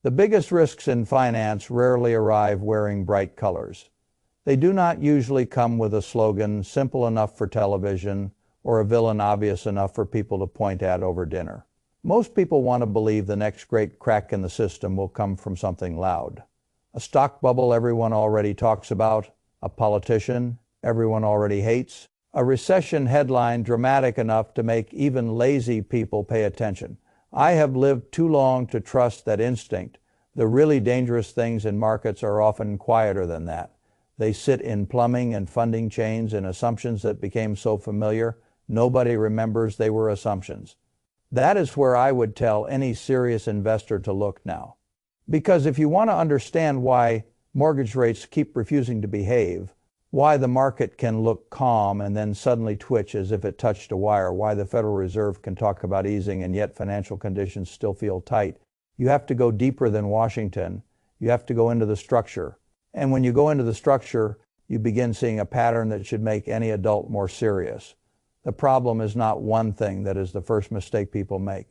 The biggest risks in finance rarely arrive wearing bright colors. They do not usually come with a slogan simple enough for television or a villain obvious enough for people to point at over dinner. Most people want to believe the next great crack in the system will come from something loud. A stock bubble everyone already talks about, a politician everyone already hates, a recession headline dramatic enough to make even lazy people pay attention. I have lived too long to trust that instinct. The really dangerous things in markets are often quieter than that. They sit in plumbing and funding chains and assumptions that became so familiar, nobody remembers they were assumptions. That is where I would tell any serious investor to look now. Because if you want to understand why mortgage rates keep refusing to behave, why the market can look calm and then suddenly twitch as if it touched a wire, why the Federal Reserve can talk about easing and yet financial conditions still feel tight, you have to go deeper than Washington. You have to go into the structure. And when you go into the structure, you begin seeing a pattern that should make any adult more serious. The problem is not one thing that is the first mistake people make.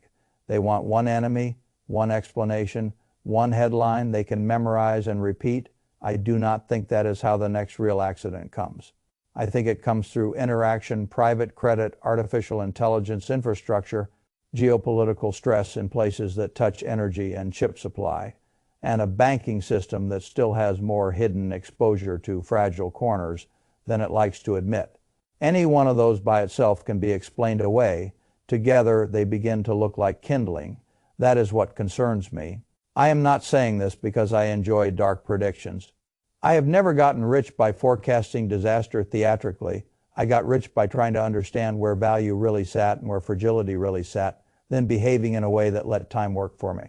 They want one enemy, one explanation, one headline they can memorize and repeat. I do not think that is how the next real accident comes. I think it comes through interaction, private credit, artificial intelligence, infrastructure, geopolitical stress in places that touch energy and chip supply, and a banking system that still has more hidden exposure to fragile corners than it likes to admit. Any one of those by itself can be explained away. Together they begin to look like kindling. That is what concerns me. I am not saying this because I enjoy dark predictions. I have never gotten rich by forecasting disaster theatrically. I got rich by trying to understand where value really sat and where fragility really sat, then behaving in a way that let time work for me.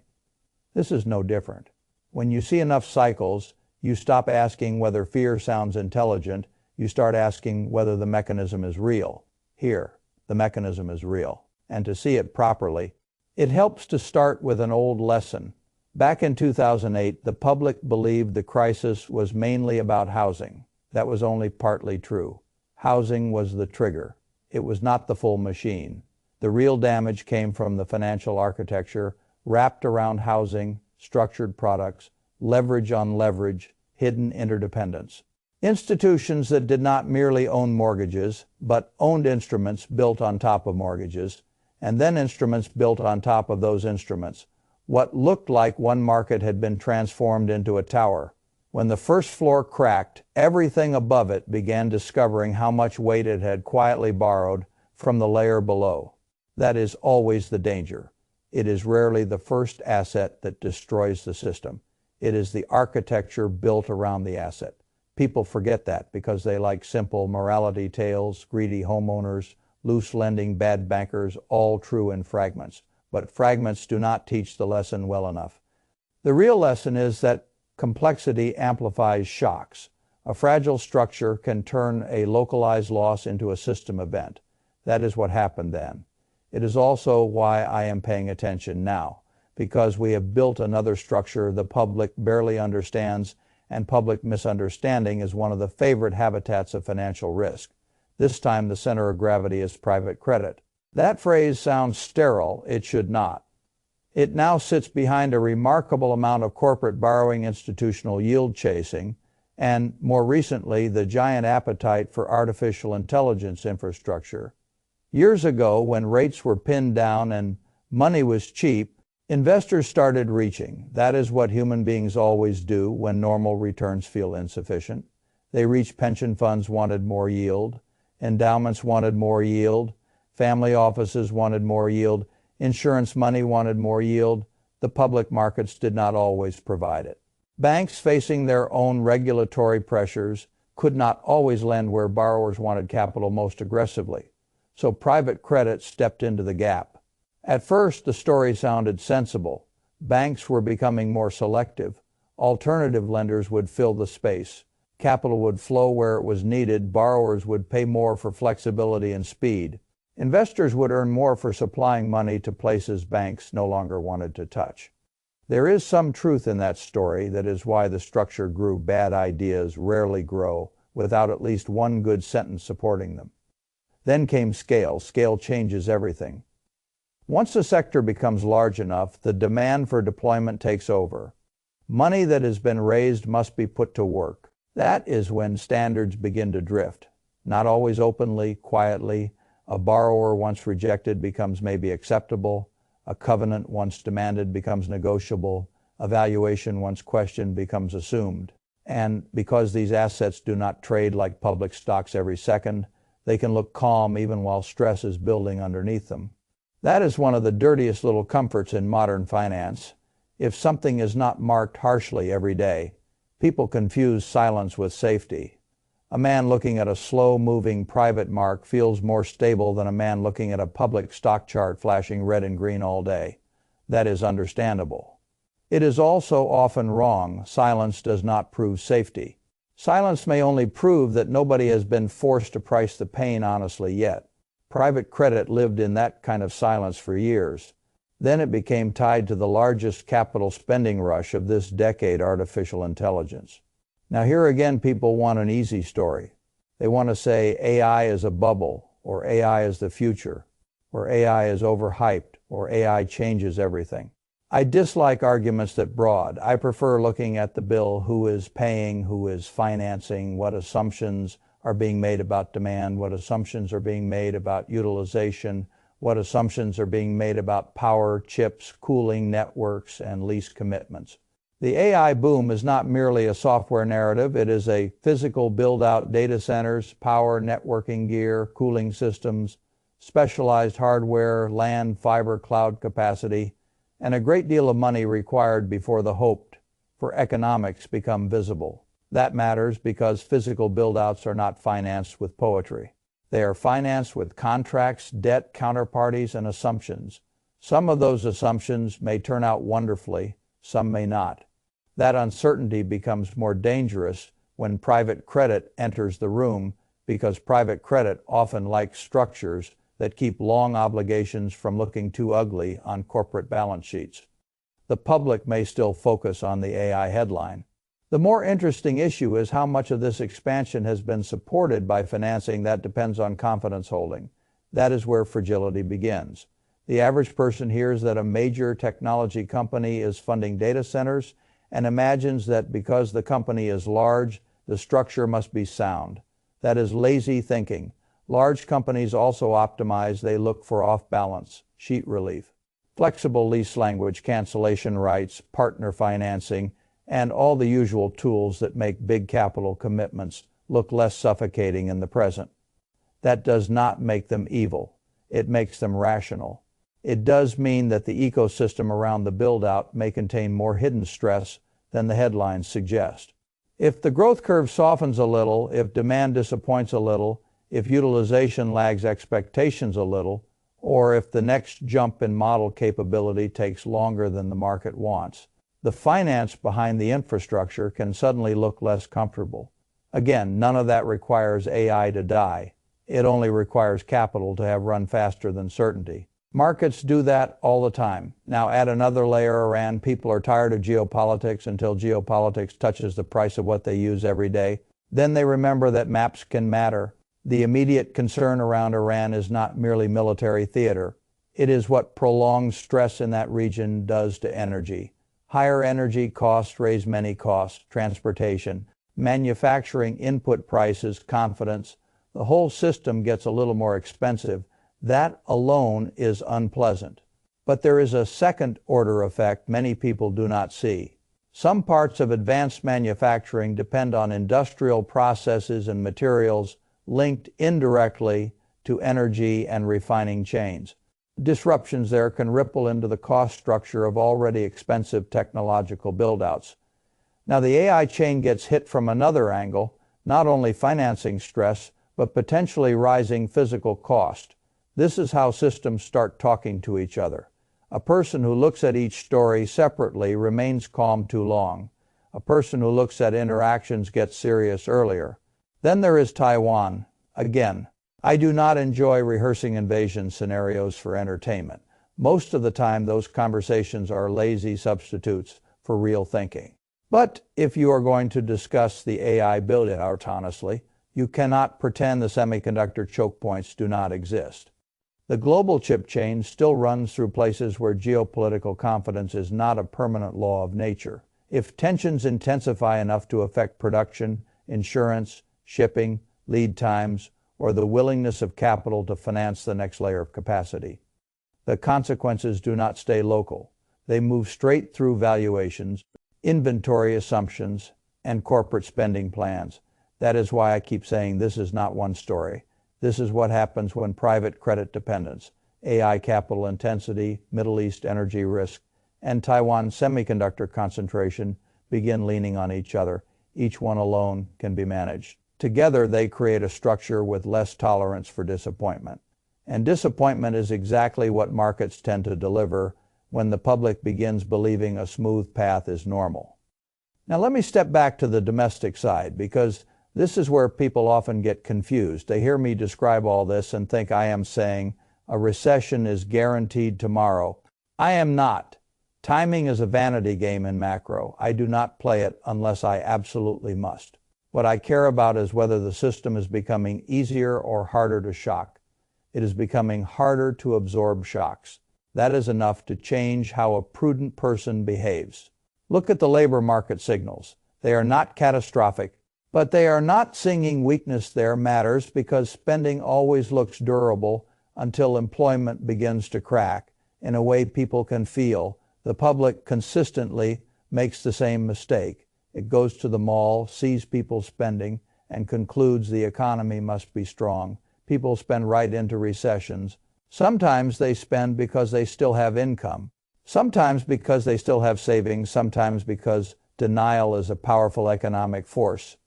This is no different. When you see enough cycles, you stop asking whether fear sounds intelligent. You start asking whether the mechanism is real. Here, the mechanism is real. And to see it properly, it helps to start with an old lesson. Back in 2008, the public believed the crisis was mainly about housing. That was only partly true. Housing was the trigger. It was not the full machine. The real damage came from the financial architecture wrapped around housing, structured products, leverage on leverage, hidden interdependence. Institutions that did not merely own mortgages, but owned instruments built on top of mortgages, and then instruments built on top of those instruments. What looked like one market had been transformed into a tower. When the first floor cracked, everything above it began discovering how much weight it had quietly borrowed from the layer below. That is always the danger. It is rarely the first asset that destroys the system. It is the architecture built around the asset. People forget that because they like simple morality tales, greedy homeowners, loose lending, bad bankers, all true in fragments. But fragments do not teach the lesson well enough. The real lesson is that complexity amplifies shocks. A fragile structure can turn a localized loss into a system event. That is what happened then. It is also why I am paying attention now, because we have built another structure the public barely understands, and public misunderstanding is one of the favorite habitats of financial risk. This time the center of gravity is private credit. That phrase sounds sterile. It should not. It now sits behind a remarkable amount of corporate borrowing, institutional yield chasing, and more recently, the giant appetite for artificial intelligence infrastructure. Years ago, when rates were pinned down and money was cheap, investors started reaching. That is what human beings always do when normal returns feel insufficient. They reached. Pension funds wanted more yield. Endowments wanted more yield. Family offices wanted more yield. Insurance money wanted more yield. The public markets did not always provide it. Banks, facing their own regulatory pressures, could not always lend where borrowers wanted capital most aggressively. So private credit stepped into the gap. At first, the story sounded sensible. Banks were becoming more selective. Alternative lenders would fill the space. Capital would flow where it was needed. Borrowers would pay more for flexibility and speed. Investors would earn more for supplying money to places banks no longer wanted to touch. There is some truth in that story. That is why the structure grew. Bad ideas rarely grow without at least one good sentence supporting them. Then came scale. Scale changes everything. Once a sector becomes large enough, the demand for deployment takes over. Money that has been raised must be put to work. That is when standards begin to drift. Not always openly, quietly. A borrower once rejected becomes maybe acceptable. A covenant once demanded becomes negotiable. A valuation once questioned becomes assumed. And because these assets do not trade like public stocks every second, they can look calm even while stress is building underneath them. That is one of the dirtiest little comforts in modern finance. If something is not marked harshly every day, people confuse silence with safety. A man looking at a slow-moving private mark feels more stable than a man looking at a public stock chart flashing red and green all day. That is understandable. It is also often wrong. Silence does not prove safety. Silence may only prove that nobody has been forced to price the pain honestly yet. Private credit lived in that kind of silence for years. Then it became tied to the largest capital spending rush of this decade, artificial intelligence. Now here again, people want an easy story. They want to say AI is a bubble, or AI is the future, or AI is overhyped, or AI changes everything. I dislike arguments that broad. I prefer looking at the bill, who is paying, who is financing, what assumptions are being made about demand, what assumptions are being made about utilization, what assumptions are being made about power, chips, cooling networks, and lease commitments. The AI boom is not merely a software narrative. It is a physical build-out data centers, power, networking gear, cooling systems, specialized hardware, land, fiber, cloud capacity, and a great deal of money required before the hoped for economics become visible. That matters because physical build-outs are not financed with poetry. They are financed with contracts, debt, counterparties, and assumptions. Some of those assumptions may turn out wonderfully, some may not. That uncertainty becomes more dangerous when private credit enters the room, because private credit often likes structures that keep long obligations from looking too ugly on corporate balance sheets. The public may still focus on the AI headline. The more interesting issue is how much of this expansion has been supported by financing that depends on confidence holding. That is where fragility begins. The average person hears that a major technology company is funding data centers and imagines that because the company is large, the structure must be sound. That is lazy thinking. Large companies also optimize. They look for off-balance, sheet relief, flexible lease language, cancellation rights, partner financing, and all the usual tools that make big capital commitments look less suffocating in the present. That does not make them evil. It makes them rational. It does mean that the ecosystem around the build-out may contain more hidden stress than the headlines suggest. If the growth curve softens a little, if demand disappoints a little, if utilization lags expectations a little, or if the next jump in model capability takes longer than the market wants, the finance behind the infrastructure can suddenly look less comfortable. Again, none of that requires AI to die. It only requires capital to have run faster than certainty. Markets do that all the time. Now add another layer, Iran. People are tired of geopolitics until geopolitics touches the price of what they use every day. Then they remember that maps can matter. The immediate concern around Iran is not merely military theater. It is what prolonged stress in that region does to energy. Higher energy costs raise many costs: transportation, manufacturing, input prices, confidence. The whole system gets a little more expensive. That alone is unpleasant. But there is a second-order effect many people do not see. Some parts of advanced manufacturing depend on industrial processes and materials linked indirectly to energy and refining chains. Disruptions there can ripple into the cost structure of already expensive technological build-outs. Now the AI chain gets hit from another angle, not only financing stress, but potentially rising physical cost. This is how systems start talking to each other. A person who looks at each story separately remains calm too long. A person who looks at interactions gets serious earlier. Then there is Taiwan. Again, I do not enjoy rehearsing invasion scenarios for entertainment. Most of the time, those conversations are lazy substitutes for real thinking. But if you are going to discuss the AI build-out honestly, you cannot pretend the semiconductor choke points do not exist. The global chip chain still runs through places where geopolitical confidence is not a permanent law of nature. If tensions intensify enough to affect production, insurance, shipping, lead times, or the willingness of capital to finance the next layer of capacity, the consequences do not stay local. They move straight through valuations, inventory assumptions, and corporate spending plans. That is why I keep saying this is not one story. This is what happens when private credit dependence, AI capital intensity, Middle East energy risk, and Taiwan semiconductor concentration begin leaning on each other. Each one alone can be managed. Together, they create a structure with less tolerance for disappointment. And disappointment is exactly what markets tend to deliver when the public begins believing a smooth path is normal. Now let me step back to the domestic side, because this is where people often get confused. They hear me describe all this and think I am saying a recession is guaranteed tomorrow. I am not. Timing is a vanity game in macro. I do not play it unless I absolutely must. What I care about is whether the system is becoming easier or harder to shock. It is becoming harder to absorb shocks. That is enough to change how a prudent person behaves. Look at the labor market signals. They are not catastrophic, but they are not singing weakness there matters, because spending always looks durable until employment begins to crack in a way people can feel. The public consistently makes the same mistake. It goes to the mall, sees people spending, and concludes the economy must be strong. People spend right into recessions. Sometimes they spend because they still have income. Sometimes because they still have savings. Sometimes because denial is a powerful economic force.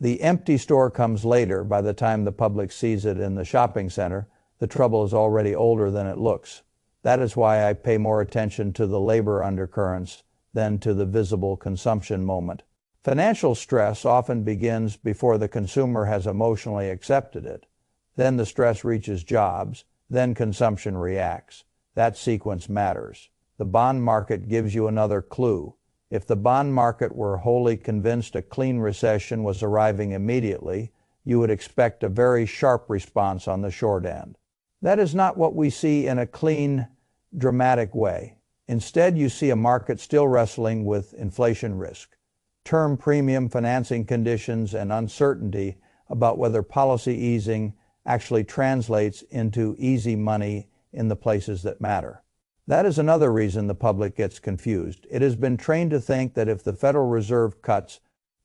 The empty store comes later. By the time the public sees it in the shopping center, the trouble is already older than it looks. That is why I pay more attention to the labor undercurrents than to the visible consumption moment. Financial stress often begins before the consumer has emotionally accepted it. Then the stress reaches jobs, then consumption reacts. That sequence matters. The bond market gives you another clue. If the bond market were wholly convinced a clean recession was arriving immediately, you would expect a very sharp response on the short end. That is not what we see in a clean, dramatic way. Instead, you see a market still wrestling with inflation risk, term premium financing conditions, and uncertainty about whether policy easing actually translates into easy money in the places that matter. That is another reason the public gets confused. It has been trained to think that if the Federal Reserve cuts,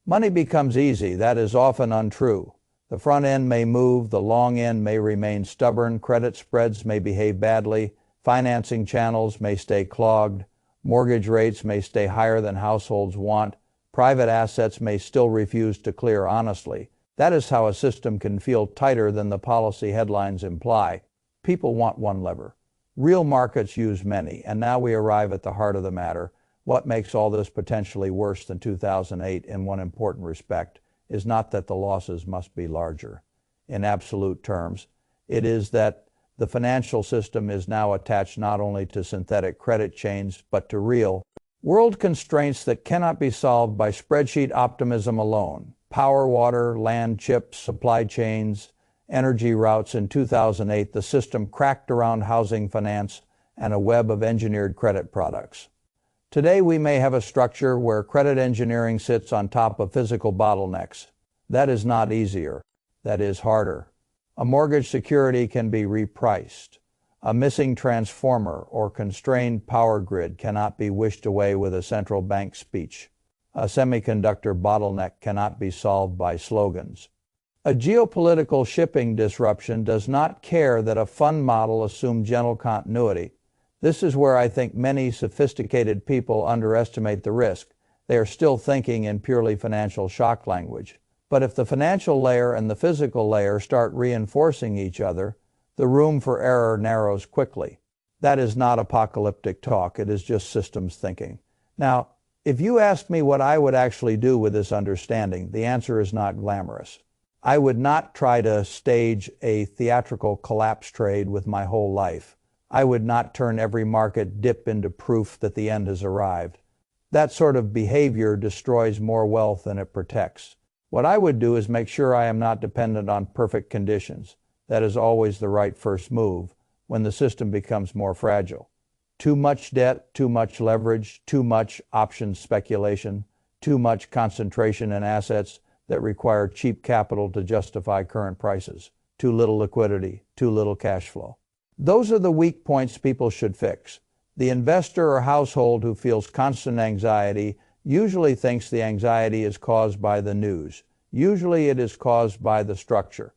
money becomes easy. That is often untrue. The front end may move, the long end may remain stubborn, credit spreads may behave badly, financing channels may stay clogged, mortgage rates may stay higher than households want, private assets may still refuse to clear honestly. That is how a system can feel tighter than the policy headlines imply. People want one lever. Real markets use many, and now we arrive at the heart of the matter. What makes all this potentially worse than 2008 in one important respect is not that the losses must be larger in absolute terms. It is that the financial system is now attached not only to synthetic credit chains, but to real world constraints that cannot be solved by spreadsheet optimism alone. Power, water, land, chips, supply chains, energy routes. In 2008, the system cracked around housing finance and a web of engineered credit products. Today, we may have a structure where credit engineering sits on top of physical bottlenecks. That is not easier. That is harder. A mortgage security can be repriced. A missing transformer or constrained power grid cannot be wished away with a central bank speech. A semiconductor bottleneck cannot be solved by slogans. A geopolitical shipping disruption does not care that a fund model assumed gentle continuity. This is where I think many sophisticated people underestimate the risk. They are still thinking in purely financial shock language. But if the financial layer and the physical layer start reinforcing each other, the room for error narrows quickly. That is not apocalyptic talk. It is just systems thinking. Now, if you ask me what I would actually do with this understanding, the answer is not glamorous. I would not try to stage a theatrical collapse trade with my whole life. I would not turn every market dip into proof that the end has arrived. That sort of behavior destroys more wealth than it protects. What I would do is make sure I am not dependent on perfect conditions. That is always the right first move. when the system becomes more fragile. Too much debt, too much leverage, too much option speculation, too much concentration in assets that require cheap capital to justify current prices, too little liquidity, too little cash flow. Those are the weak points people should fix. The investor or household who feels constant anxiety usually thinks the anxiety is caused by the news. Usually it is caused by the structure.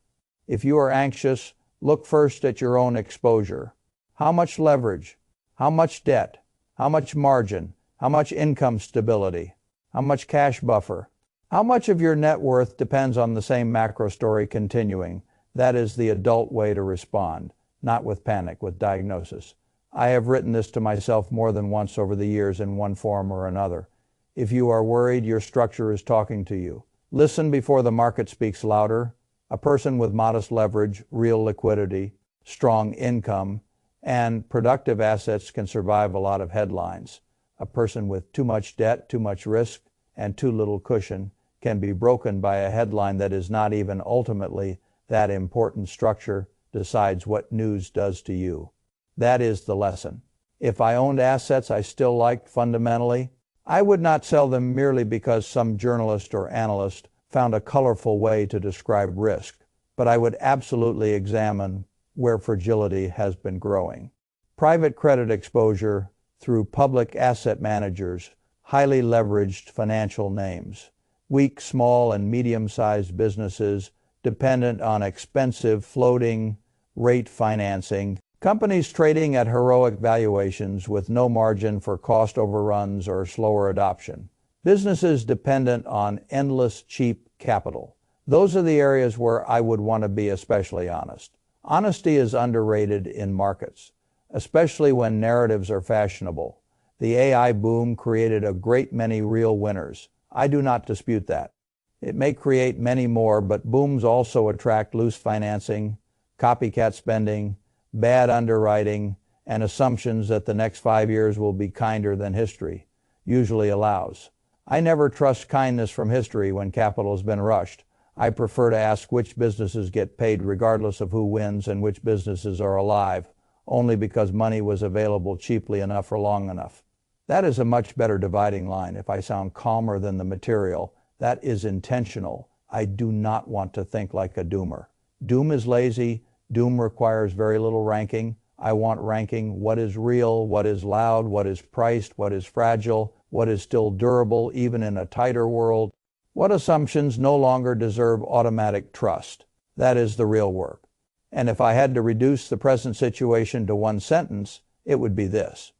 If you are anxious, look first at your own exposure. How much leverage? How much debt? How much margin? How much income stability? How much cash buffer? How much of your net worth depends on the same macro story continuing? That is the adult way to respond, not with panic, with diagnosis. I have written this to myself more than once over the years in one form or another. If you are worried, your structure is talking to you. Listen before the market speaks louder. A person with modest leverage, real liquidity, strong income, and productive assets can survive a lot of headlines. A person with too much debt, too much risk, and too little cushion can be broken by a headline that is not even ultimately that important. Structure decides what news does to you. That is the lesson. If I owned assets I still liked fundamentally, I would not sell them merely because some journalist or analyst found a colorful way to describe risk, but I would absolutely examine where fragility has been growing. Private credit exposure through public asset managers, highly leveraged financial names, weak small and medium-sized businesses dependent on expensive floating rate financing, companies trading at heroic valuations with no margin for cost overruns or slower adoption, businesses dependent on endless cheap capital. Those are the areas where I would want to be especially honest. Honesty is underrated in markets, especially when narratives are fashionable. The AI boom created a great many real winners. I do not dispute that. It may create many more, but booms also attract loose financing, copycat spending, bad underwriting, and assumptions that the next 5 years will be kinder than history usually allows. I never trust kindness from history when capital has been rushed. I prefer to ask which businesses get paid regardless of who wins and which businesses are alive, only because money was available cheaply enough for long enough. That is a much better dividing line. If I sound calmer than the material, that is intentional. I do not want to think like a doomer. Doom is lazy. Doom requires very little ranking. I want ranking. What is real? What is loud? What is priced? What is fragile? What is still durable even in a tighter world? What assumptions no longer deserve automatic trust? That is the real work. And if I had to reduce the present situation to one sentence, it would be this.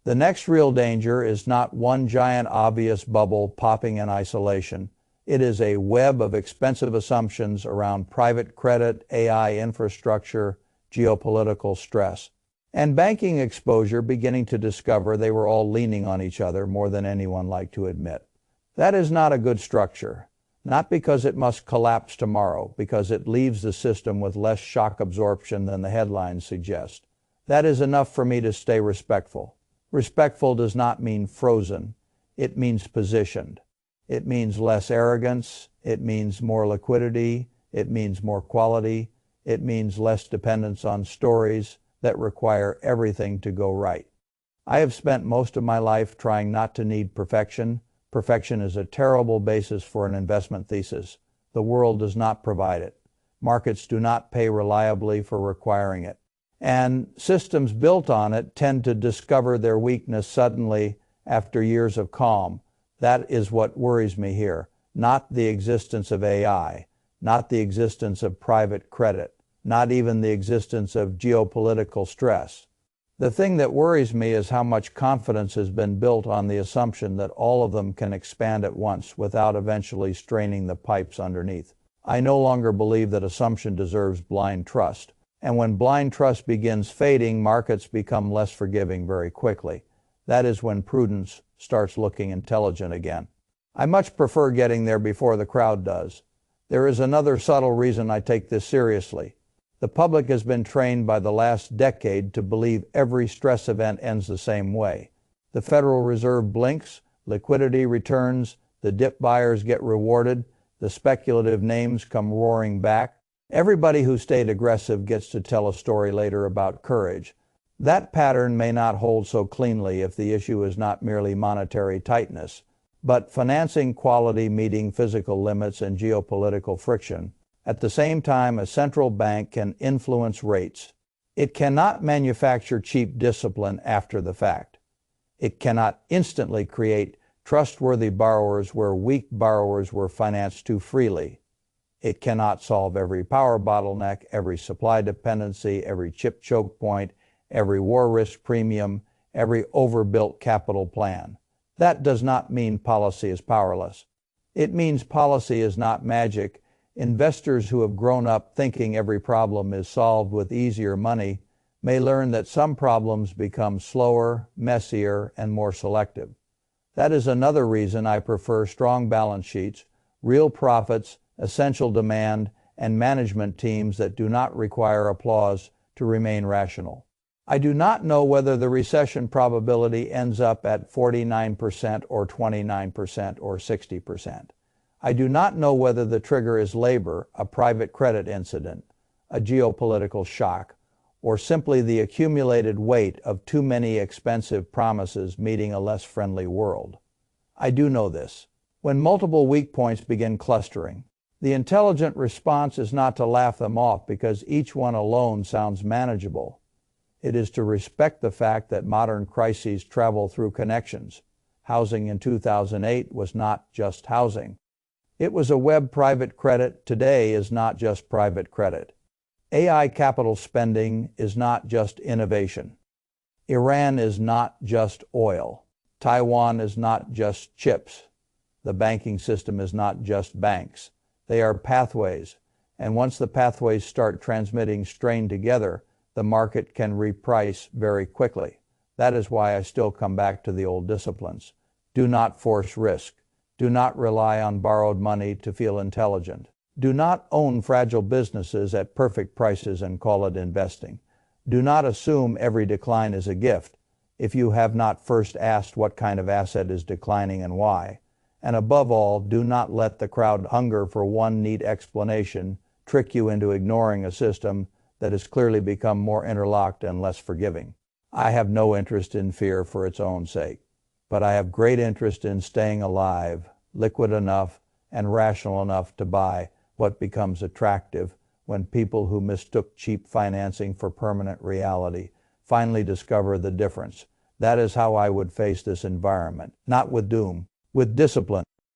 The next real danger is not one giant obvious bubble popping in isolation. It is a web of expensive assumptions around private credit, AI infrastructure, geopolitical stress, and banking exposure beginning to discover they were all leaning on each other more than anyone liked to admit. That is not a good structure, not because it must collapse tomorrow, because it leaves the system with less shock absorption than the headlines suggest. That is enough for me to stay respectful. Respectful does not mean frozen. It means positioned. It means less arrogance. It means more liquidity. It means more quality. It means less dependence on stories that require everything to go right. I have spent most of my life trying not to need perfection. Perfection is a terrible basis for an investment thesis. The world does not provide it. Markets do not pay reliably for requiring it. And systems built on it tend to discover their weakness suddenly after years of calm. That is what worries me here, not the existence of AI, not the existence of private credit, not even the existence of geopolitical stress. The thing that worries me is how much confidence has been built on the assumption that all of them can expand at once without eventually straining the pipes underneath. I no longer believe that assumption deserves blind trust. And when blind trust begins fading, markets become less forgiving very quickly. That is when prudence starts looking intelligent again. I much prefer getting there before the crowd does. There is another subtle reason I take this seriously. The public has been trained by the last decade to believe every stress event ends the same way. The Federal Reserve blinks, liquidity returns, the dip buyers get rewarded, the speculative names come roaring back. Everybody who stayed aggressive gets to tell a story later about courage. That pattern may not hold so cleanly if the issue is not merely monetary tightness, but financing quality meeting physical limits and geopolitical friction. At the same time, a central bank can influence rates. It cannot manufacture cheap discipline after the fact. It cannot instantly create trustworthy borrowers where weak borrowers were financed too freely. It cannot solve every power bottleneck, every supply dependency, every chip choke point, every war risk premium, every overbuilt capital plan. That does not mean policy is powerless. It means policy is not magic. Investors who have grown up thinking every problem is solved with easier money may learn that some problems become slower, messier, and more selective. That is another reason I prefer strong balance sheets, real profits, essential demand, and management teams that do not require applause to remain rational. I do not know whether the recession probability ends up at 49% or 29% or 60%. I do not know whether the trigger is labor, a private credit incident, a geopolitical shock, or simply the accumulated weight of too many expensive promises meeting a less friendly world. I do know this. When multiple weak points begin clustering, the intelligent response is not to laugh them off because each one alone sounds manageable. It is to respect the fact that modern crises travel through connections. Housing in 2008 was not just housing. It was a web private credit. Today is not just private credit. AI capital spending is not just innovation. Iran is not just oil. Taiwan is not just chips. The banking system is not just banks. They are pathways, and once the pathways start transmitting strain together, the market can reprice very quickly. That is why I still come back to the old disciplines. Do not force risk. Do not rely on borrowed money to feel intelligent. Do not own fragile businesses at perfect prices and call it investing. Do not assume every decline is a gift if you have not first asked what kind of asset is declining and why. And above all, do not let the crowd hunger for one neat explanation trick you into ignoring a system that has clearly become more interlocked and less forgiving. I have no interest in fear for its own sake, but I have great interest in staying alive, liquid enough and rational enough to buy what becomes attractive when people who mistook cheap financing for permanent reality finally discover the difference. That is how I would face this environment, not with doom, with discipline.